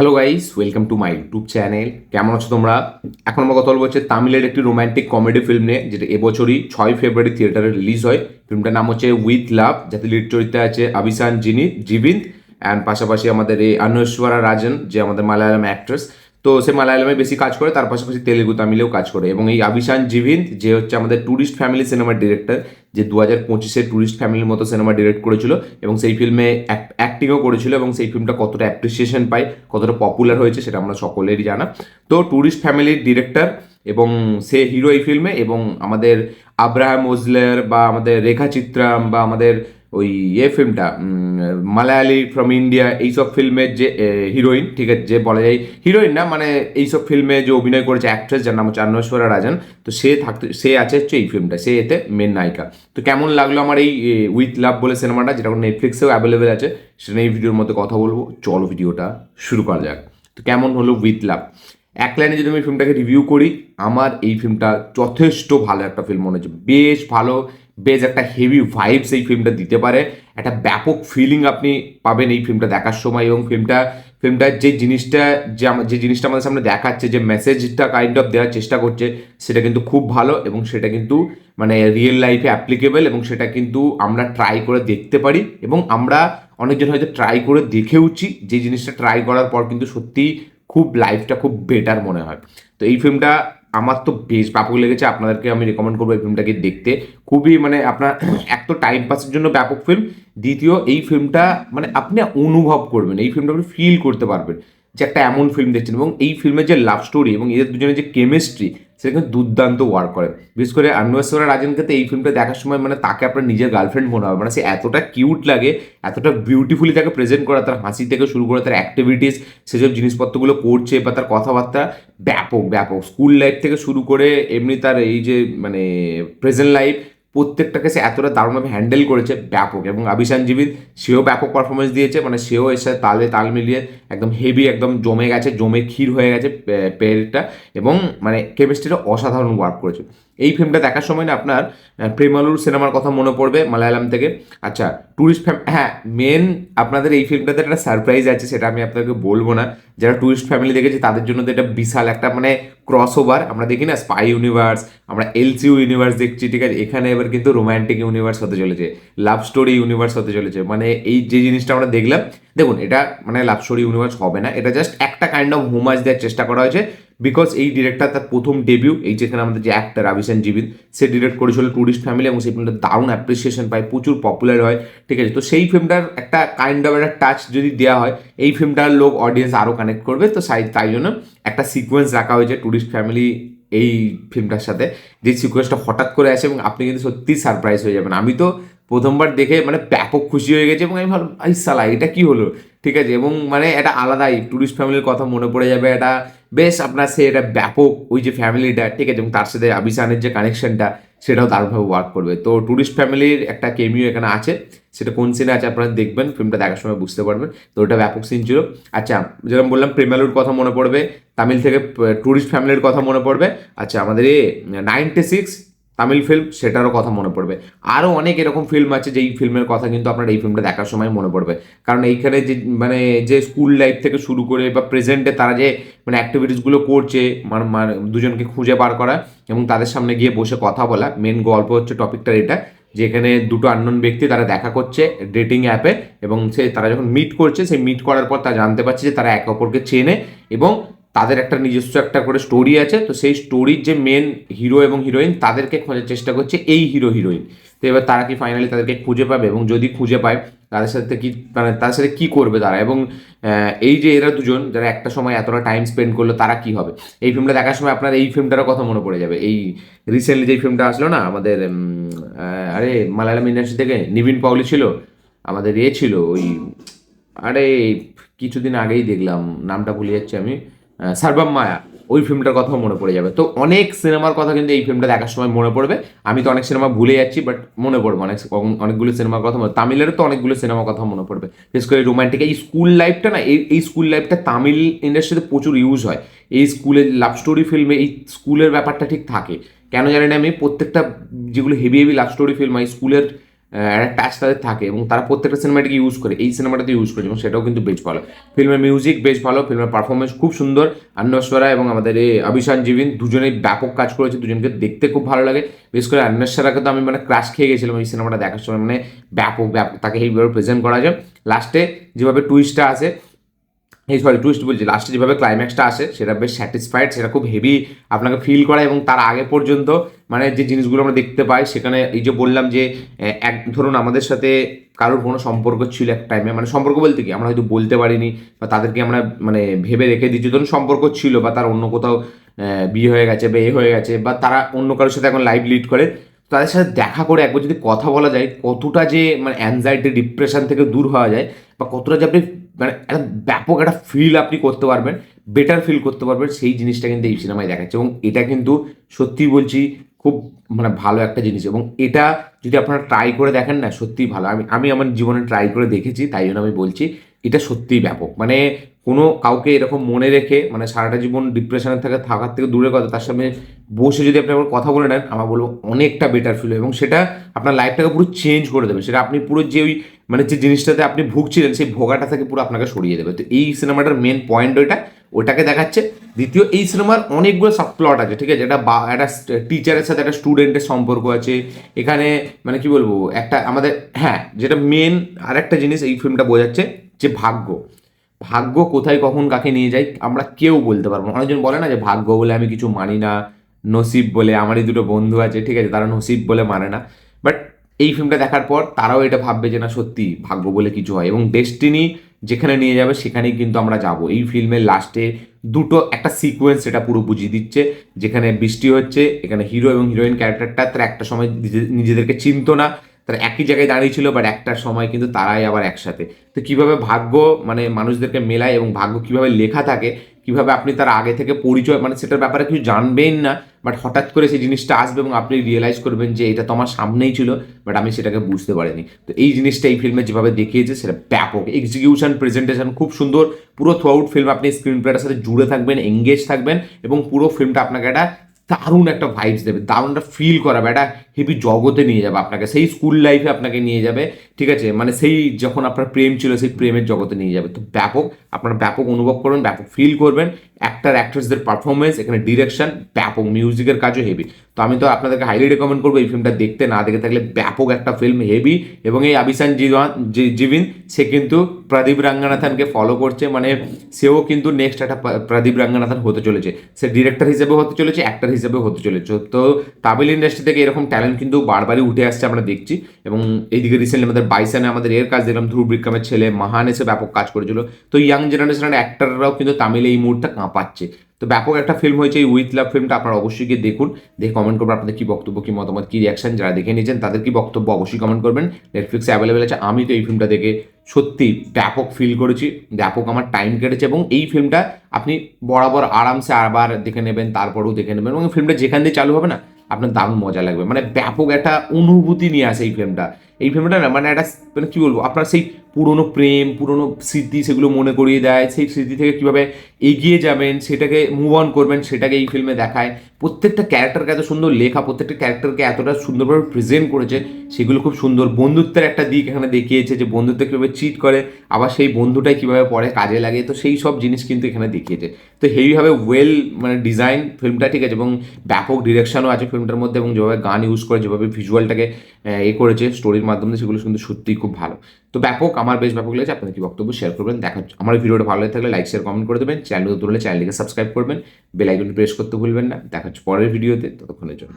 Hello guys, welcome to my YouTube channel. কেমন আছো তোমরা? এখন আমরা কথা বলবো হচ্ছে তামিলের একটি রোম্যান্টিক কমেডি ফিল্ম নিয়ে, যেটা এবছরই 6 ফেব্রুয়ারি থিয়েটারে রিলিজ হয়। ফিল্মটার নাম হচ্ছে উইথ লাভ, যাতে লিড চরিত্রে আছে আবিসান জিবিন্দ অ্যান্ড পাশাপাশি আমাদের এই আনুশ্বরা রাজন, যে আমাদের মালায়ালাম অ্যাক্ট্রেস। তো সে মালায়ালামে বেশি কাজ করে, তার পাশাপাশি তেলেগু তামিলেও কাজ করে। এবং এই আবিসান জিবিন্দ, যে হচ্ছে আমাদের ট্যুরিস্ট ফ্যামিলি সিনেমার ডিরেক্টর, যে 2025-এ ট্যুরিস্ট ফ্যামিলির মতো সিনেমা ডিরেক্ট করেছিল এবং সেই ফিল্মে অ্যাক্টিংও করেছিল, এবং সেই ফিল্মটা কতটা অ্যাপ্রিসিয়েশন পায়, কতটা পপুলার হয়েছে, সেটা আমরা সকলেরই জানা। তো ট্যুরিস্ট ফ্যামিলির ডিরেক্টর এবং সে হিরো এই ফিল্মে। এবং আমাদের আব্রাহাম ওজলার বা আমাদের রেখা চিত্রাম বা আমাদের ওই ফিল্মটা মালায়ালি ফ্রম ইন্ডিয়া, এইসব ফিল্মের যে হিরোইন, ঠিক আছে, যে বলা যায় হিরোইন না, মানে এইসব ফিল্মে যে অভিনয় করেছে অ্যাক্ট্রেস, যার নাম হচ্ছে আনুশ্বরা রাজন। তো সে আছে হচ্ছে এই ফিল্মটা, সে এতে মেন নায়িকা। তো কেমন লাগলো আমার এই উইথ লাভ বলে সিনেমাটা, যেটা নেটফ্লিক্সেও অ্যাভেলেবেল আছে, সেটা এই ভিডিওর মধ্যে কথা বলবো। চলো ভিডিওটা শুরু করা যাক। তো কেমন হলো উইথ লাভ? এক লাইনে যদি আমি ফিল্মটাকে রিভিউ করি, আমার এই ফিল্মটা যথেষ্ট ভালো একটা ফিল্ম মনে হচ্ছে। বেশ ভালো, বেশ একটা হেভি ভাইবস এই ফিল্মটা দিতে পারে। একটা ব্যাপক ফিলিং আপনি পাবেন এই ফিল্মটা দেখার সময়। এবং ফিল্মটার যে জিনিসটা, যে জিনিসটা আমাদের সামনে দেখাচ্ছে, যে মেসেজটা কাইন্ড অফ দেওয়ার চেষ্টা করছে, সেটা কিন্তু খুব ভালো। এবং সেটা কিন্তু মানে রিয়েল লাইফে অ্যাপ্লিকেবল, এবং সেটা কিন্তু আমরা ট্রাই করে দেখতে পারি। এবং আমরা অনেকজন হয়তো ট্রাই করে দেখেওছি, যে জিনিসটা ট্রাই করার পর কিন্তু সত্যি খুব লাইফটা খুব বেটার মনে হয়। তো এই ফিল্মটা আমার তো বেশ ব্যাপক লেগেছে। আপনাদেরকে আমি রেকমেন্ড করবো এই ফিল্মটাকে দেখতে। খুবই মানে আপনার এক তো টাইম পাসের জন্য ব্যাপক ফিল্ম, দ্বিতীয় এই ফিল্মটা মানে আপনি অনুভব করবেন, এই ফিল্মটা আপনি ফিল করতে পারবেন যে একটা এমন ফিল্ম দেখছেন। এবং এই ফিল্মের যে লাভ স্টোরি এবং এদের দুজনের যে কেমিস্ট্রি, সেটা কিন্তু দুর্দান্ত ওয়ার্ক করে। বিশেষ করে আনুশ্বরা রাজনকে তো এই ফিল্মটা দেখার সময় মানে তাকে আপনার নিজের গার্লফ্রেন্ড মনে হবে। মানে সে এতটা কিউট লাগে, এতটা বিউটিফুলি তাকে প্রেজেন্ট করা, তার হাসি থেকে শুরু করে তার অ্যাক্টিভিটিস, সেসব জিনিসপত্রগুলো করছে বা তার কথাবার্তা, ব্যাপক ব্যাপক। স্কুল লাইফ থেকে শুরু করে এমনি তার এই যে মানে প্রেজেন্ট লাইফ, প্রত্যেকটাকে সে এতটা দারুণভাবে হ্যান্ডেল করেছে, ব্যাপক। এবং আবিসান জীবিত, সেও ব্যাপক পারফরমেন্স দিয়েছে। মানে সেও এর সাথে তালে তাল মিলিয়ে একদম হেভি, একদম জমে গেছে, জমে ক্ষীর হয়ে গেছে পেয়ারটা। এবং মানে কেমিস্ট্রিটা অসাধারণ ওয়ার্ক করেছে। এই ফিল্মটা দেখার সময় না আপনার প্রেমালুর সিনেমার কথা মনে পড়বে মালায়ালাম থেকে। আচ্ছা, হ্যাঁ, মেন আপনাদের এই ফিল্মটাতে একটা সারপ্রাইজ আছে, সেটা আমি আপনাকে বলবো না। যারা টুরিস্ট ফ্যামিলি দেখেছে তাদের জন্য তো এটা বিশাল একটা মানে ক্রস ওভার। আমরা দেখি না স্পাই ইউনিভার্স, আমরা এলসিইউ ইউনিভার্স দেখছি, ঠিক আছে, এখানে এবার কিন্তু রোম্যান্টিক ইউনিভার্স হতে চলেছে, লাভ স্টোরি ইউনিভার্স হতে চলেছে। মানে এই যে জিনিসটা আমরা দেখলাম, দেখুন এটা মানে লাভ স্টোরি ইউনিভার্স হবে না, এটা জাস্ট একটা কাইন্ড অফ হোমাজ দেওয়ার চেষ্টা করা হয়েছে। বিকজ এই ডিরেক্টর তার প্রথম ডেবিউ, এই যেখানে আমাদের যে অ্যাক্টর আবিসান জীবিত, সে ডিরেক্ট করেছিল টুরিস্ট ফ্যামিলি, এবং সেই ফিল্মটা দারুণ অ্যাপ্রিসিয়েশন পায়, প্রচুর পপুলার হয়, ঠিক আছে। তো সেই ফিল্মটার একটা কাইন্ড অফ একটা টাচ যদি দেওয়া হয়, এই ফিল্মটার লোক অডিয়েন্স আরও কানেক্ট করবে। তো তাই জন্য একটা সিকোয়েন্স রাখা হয়েছে টুরিস্ট ফ্যামিলি এই ফিল্মটার সাথে, যে সিকোয়েন্সটা হঠাৎ করে আসে এবং আপনি কিন্তু সত্যিই সারপ্রাইজ হয়ে যাবেন। আমি তো প্রথমবার দেখে মানে ব্যাপক খুশি হয়ে গেছে, এবং আমি ভাবলাম আই সালা এটা কি হলো, ঠিক আছে। এবং মানে এটা আলাদাই টুরিস্ট ফ্যামিলির কথা মনে পড়ে যাবে। এটা বেশ আপনার সে এটা ব্যাপক ওই যে ফ্যামিলিটা, ঠিক আছে, এবং তার সাথে আবিসানের যে কানেকশনটা, সেটাও দারুণভাবে ওয়ার্ক করবে। তো টুরিস্ট ফ্যামিলির একটা কেমিও এখানে আছে, সেটা কোন সিনে আছে আপনারা দেখবেন, ফিল্মটা দেখার সময় বুঝতে পারবেন। তো ওটা ব্যাপক সিন ছিল। আচ্ছা, যেরকম বললাম প্রেমালুর কথা মনে পড়বে, তামিল থেকে টুরিস্ট ফ্যামিলির কথা মনে পড়বে। আচ্ছা, আমাদের 96 তামিল ফিল্ম, সেটারও কথা মনে পড়বে। আরও অনেক এরকম ফিল্ম আছে যেই ফিল্মের কথা কিন্তু আপনার এই ফিল্মটা দেখার সময় মনে পড়বে। কারণ এইখানে যে মানে যে স্কুল লাইফ থেকে শুরু করে বা প্রেজেন্টে তারা যে মানে অ্যাক্টিভিটিসগুলো করছে, মানে দুজনকে খুঁজে বার করা এবং তাদের সামনে গিয়ে বসে কথা বলা, মেন গল্প হচ্ছে টপিকটার এটা। যেখানে দুটো আননোন ব্যক্তি তারা দেখা করছে ডেটিং অ্যাপে, এবং তারা যখন মিট করছে, সেই মিট করার পর তারা জানতে পারছে যে তারা একে অপরকে চেনে, এবং তাদের একটা নিজস্ব একটা করে স্টোরি আছে। তো সেই স্টোরির যে মেন হিরো এবং হিরোইন, তাদেরকে খোঁজার চেষ্টা করছে এই হিরো হিরোইন। তো এবার তারা কি ফাইনালি তাদেরকে খুঁজে পাবে, এবং যদি খুঁজে পায় তাদের সাথে কি মানে তাদের সাথে কি করবে তারা, এবং এই যে এরা দুজন যারা একটা সময় এতটা টাইম স্পেন্ড করলো, তারা কি হবে। এই ফিল্মটা দেখার সময় আপনার এই ফিল্মটারও কথা মনে পড়ে যাবে। এই রিসেন্টলি যে ফিল্মটা আসলো না আমাদের আরে মালায়ালাম ইন্ডাস্ট্রি থেকে নিবিন পাউলি ছিল, আমাদের ছিল ওই, আরে কিছুদিন আগেই দেখলাম, নামটা ভুলে যাচ্ছি আমি, সার্বাম মায়া, ওই ফিল্মটার কথাও মনে পড়ে যাবে। তো অনেক সিনেমার কথা কিন্তু এই ফিল্মটা দেখার সময় মনে পড়বে। আমি তো অনেক সিনেমা ভুলে যাচ্ছি, বাট মনে পড়বে অনেকগুলো সিনেমার কথা তামিলেরও তো অনেকগুলো সিনেমার কথা মনে পড়বে। বিশেষ করে রোমান্টিক এই স্কুল লাইফটা না, এই স্কুল লাইফটা তামিল ইন্ডাস্ট্রিতে প্রচুর ইউজ হয়। এই স্কুলের লাভ স্টোরি ফিল্মে এই স্কুলের ব্যাপারটা ঠিক থাকে, কেন জানি না আমি। প্রত্যেকটা যেগুলো heavy heavy love story film হয়, স্কুলের একটা টাচ তাদের থাকে এবং তারা প্রত্যেকটা সিনেমাটিকে ইউজ করে, এই সিনেমাটাতে ইউজ করে এবং সেটাও কিন্তু বেশ ভালো। ফিল্মের মিউজিক বেশ ভালো, ফিল্মের পারফরমেন্স খুব সুন্দর। আন্বেশ্বরা এবং আমাদের এই অভিশান জীবিন দুজনেই ব্যাপক কাজ করেছে, দুজনকে দেখতে খুব ভালো লাগে। বিশেষ করে আন্বেশ্বরাকে তো আমি মানে ক্রাশ খেয়ে গেছিলাম এই সিনেমাটা দেখার সময়, মানে ব্যাপক ব্যাপক তাকে এইভাবে প্রেজেন্ট করা যায়। লাস্টে যেভাবে টুইস্টটা আসে, এই সরি টুইস্ট বলছি, লাস্টে যেভাবে ক্লাইম্যাক্সটা আসে সেটা বেশ স্যাটিসফাইড, সেটা খুব হেভি আপনাকে ফিল করায়। এবং তার আগে পর্যন্ত মানে যে জিনিসগুলো আমরা দেখতে পাই সেখানে, এই যে বললাম যে এক ধরুন আমাদের সাথে কারোর কোনো সম্পর্ক ছিল এক টাইমে, মানে সম্পর্ক বলতে কি আমরা হয়তো বলতে পারিনি বা তাদেরকে আমরা মানে ভেবে রেখে দিচ্ছি, ধরুন সম্পর্ক ছিল বা তার অন্য কোথাও বিয়ে হয়ে গেছে বা এ হয়ে গেছে বা তারা অন্য কারোর সাথে এখন লাইফ লিড করে, তাদের সাথে দেখা করে একবার যদি কথা বলা যায়, কতটা যে মানে অ্যাংজাইটি ডিপ্রেশন থেকে দূর হওয়া যায় বা কতটা যে আপনি মানে একটা ব্যাপক একটা ফিল আপনি করতে পারবেন, বেটার ফিল করতে পারবেন, সেই জিনিসটা কিন্তু এই সিনেমায় দেখাচ্ছে। এবং এটা কিন্তু সত্যি বলছি খুব মানে ভালো একটা জিনিস, এবং এটা যদি আপনারা ট্রাই করে দেখেন না সত্যিই ভালো। আমি আমার জীবনে ট্রাই করে দেখেছি, তাই জন্য আমি বলছি এটা সত্যিই ব্যাপক। মানে কোনো কাউকে এরকম মনে রেখে মানে সারাটা জীবন ডিপ্রেশনের থেকে থাকার থেকে দূরের কথা, তার সামনে বসে যদি আপনি আমার কথা বলে নেন, আমার বলবো অনেকটা বেটার ফিল এবং সেটা আপনার লাইফটাকে পুরো চেঞ্জ করে দেবে। সেটা আপনি পুরো যে ওই মানে যে জিনিসটাতে আপনি ভুগছিলেন সেই ভোগাটা থেকে পুরো আপনাকে সরিয়ে দেবে। তো এই সিনেমাটার মেন পয়েন্ট ওটাকে দেখাচ্ছে। দ্বিতীয়, এই সিনেমার অনেকগুলো সাবপ্লট আছে, ঠিক আছে, একটা একটা টিচারের সাথে একটা স্টুডেন্টের সম্পর্ক আছে এখানে, মানে কি বলবো, একটা আমাদের হ্যাঁ যেটা মেন আর একটা জিনিস এই ফিল্মটা বোঝাচ্ছে যে ভাগ্য, ভাগ্য কোথায় কখন কাকে নিয়ে যায় আমরা কেউ বলতে পারবো না। অনেকজন বলে না যে ভাগ্য বলে আমি কিছু মানি না, নসিব বলে, আমারই দুটো বন্ধু আছে ঠিক আছে তারা নসিব বলে মানে না, বাট এই ফিল্মটা দেখার পর তারাও এটা ভাববে যে না সত্যি ভাগ্য বলে কিছু হয় এবং ডেস্টিনি যেখানে নিয়ে যাবে সেখানেই কিন্তু আমরা যাব। এই ফিল্মের লাস্টে দুটো একটা সিকোয়েন্স এটা পুরো বুঝিয়ে দিচ্ছে, যেখানে বৃষ্টি হচ্ছে, এখানে হিরো এবং হিরোইন ক্যারেক্টারটা তারা একটা সময় নিজেদেরকে চিনতো না, তারা একই জায়গায় দাঁড়িয়ে ছিল, বাট একটার সময় কিন্তু তারাই আবার একসাথে। তো কীভাবে ভাগ্য মানে মানুষদেরকে মেলায় এবং ভাগ্য কীভাবে লেখা থাকে, কীভাবে আপনি তার আগে থেকে পরিচয় মানে সেটার ব্যাপারে কিছু জানবেন না, বাট হঠাৎ করে সেই জিনিসটা আসবে এবং আপনি রিয়েলাইজ করবেন যে এটা তো আমার সামনেই ছিল, বাট আমি সেটাকে বুঝতে পারিনি। তো এই জিনিসটা এই ফিল্মে যেভাবে দেখিয়েছে সেটা ব্যাপক, এক্সিকিউশন প্রেজেন্টেশন খুব সুন্দর। পুরো থ্রু আউট ফিল্ম আপনি স্ক্রিন প্লেটার সাথে জুড়ে থাকবেন, এঙ্গেজ থাকবেন এবং পুরো ফিল্মটা আপনাকে একটা দারুণ একটা ভাইবস দেবে, দারুণ একটা ফিল করাবে, একটা হেভি জগতে নিয়ে যাবে আপনাকে, সেই স্কুল লাইফে আপনাকে নিয়ে যাবে, ঠিক আছে, মানে সেই যখন আপনার প্রেম ছিল সেই প্রেমের জগতে নিয়ে যাবে। তো ব্যাপক, আপনারা ব্যাপক অনুভব করবেন, ব্যাপক ফিল করবেন। অ্যাক্টর অ্যাক্ট্রেসদের পারফরমেন্স, এখানে ডিরেকশন ব্যাপক, মিউজিকের কাজও হেভি। তো আমি তো আপনাদেরকে হাইলি রেকমেন্ড করবো এই ফিল্মটা দেখতে, না দেখে থাকলে ব্যাপক একটা ফিল্ম হেভি। এবং এই আবিসান জীবিন সে কিন্তু প্রদীপ রাঙ্গানাথানকে ফলো করছে, মানে সেও কিন্তু নেক্সট একটা প্রদীপ রাঙ্গানাথান হতে চলেছে, সে ডিরেক্টর হিসেবে হতে চলেছে, অ্যাক্টর হিসেবে হতে চলেছে। তো তামিল ইন্ডাস্ট্রি থেকে এরকম ট্যালেন্ট কিন্তু বারবারই উঠে আসছে আমরা দেখছি। এবং এইদিকে রিসেন্টলি আমাদের বাইসানে আমাদের এর কাজ দেখলাম, ধ্রুব বিক্রমের ছেলে মাহান এসে ব্যাপক কাজ করেছিল। তো ইয়াং জেনারেশনের অ্যাক্টররাও কিন্তু তামিলে এই মুহূর্তে কাঁপাচ্ছে। তো ব্যাপক একটা ফিল্ম হয়েছে এই উইথ লাভ ফিল্মটা, আপনারা অবশ্যই গিয়ে দেখুন, দেখে কমেন্ট করবেন আপনাদের কী বক্তব্য, কী মতামত, কী রিয়াকশন, যারা দেখে নিয়েছেন তাদের কী বক্তব্য অবশ্যই কমেন্ট করবেন। নেটফ্লিক্সে অ্যাভেলেবেল আছে। আমি তো এই ফিল্মটা দেখে সত্যি ব্যাপক ফিল করেছি, ব্যাপক আমার টাইম কেটেছে এবং এই ফিল্মটা আপনি বরাবর আরামসে আবার দেখে নেবেন, তারপরেও দেখে নেবেন এবং ফিল্মটা যেখান দিয়ে চালু হবে না আপনার দারুণ মজা লাগবে, মানে ব্যাপক একটা অনুভূতি নিয়ে আসে এই ফিল্মটা। এই ফিল্মটা না মানে একটা মানে কী বলবো, আপনার সেই পুরনো প্রেম, পুরনো স্মৃতি সেগুলো মনে করিয়ে দেয়, সেই স্মৃতি থেকে কীভাবে এগিয়ে যাবেন, সেটাকে মুভ অন করবেন, সেটাকে এই ফিল্মে দেখায়। প্রত্যেকটা ক্যারেক্টারকে এত সুন্দর লেখা, প্রত্যেকটা ক্যারেক্টারকে এতটা সুন্দরভাবে প্রেজেন্ট করেছে, সেগুলো খুব সুন্দর। বন্ধুত্বের একটা দিক এখানে দেখিয়েছে, যে বন্ধুত্ব কীভাবে চিট করে, আবার সেই বন্ধুটাই কীভাবে পরে কাজে লাগে, তো সেই সব জিনিস কিন্তু এখানে দেখিয়েছে। তো হেভিভাবে ওয়েল মানে ডিজাইন ফিল্মটা, ঠিক আছে, এবং ব্যাপক ডিরেকশনও আছে ফিল্মটার মধ্যে, এবং যেভাবে গান ইউজ করে, যেভাবে ভিজুয়ালটাকে করেছে স্টোরির মাধ্যমে, সেগুলো কিন্তু সত্যিই খুব ভালো। তো ব্যাপক, আমার বেশ ব্যাপক লেগেছে। আপনাদের কি বক্তব্য শেয়ার করবেন। দেখা আমার ভিডিওটা ভালো লাগে থাকলে লাইক শেয়ার কমেন্ট করে দেবেন, চ্যানেল তুললে চ্যানেলটিকে সাবস্ক্রাইব করবেন, বেল আইকনটি প্রেস করতে ভুলবেন না। দেখা হচ্ছে পরের ভিডিওতে, ততক্ষণের জন্য।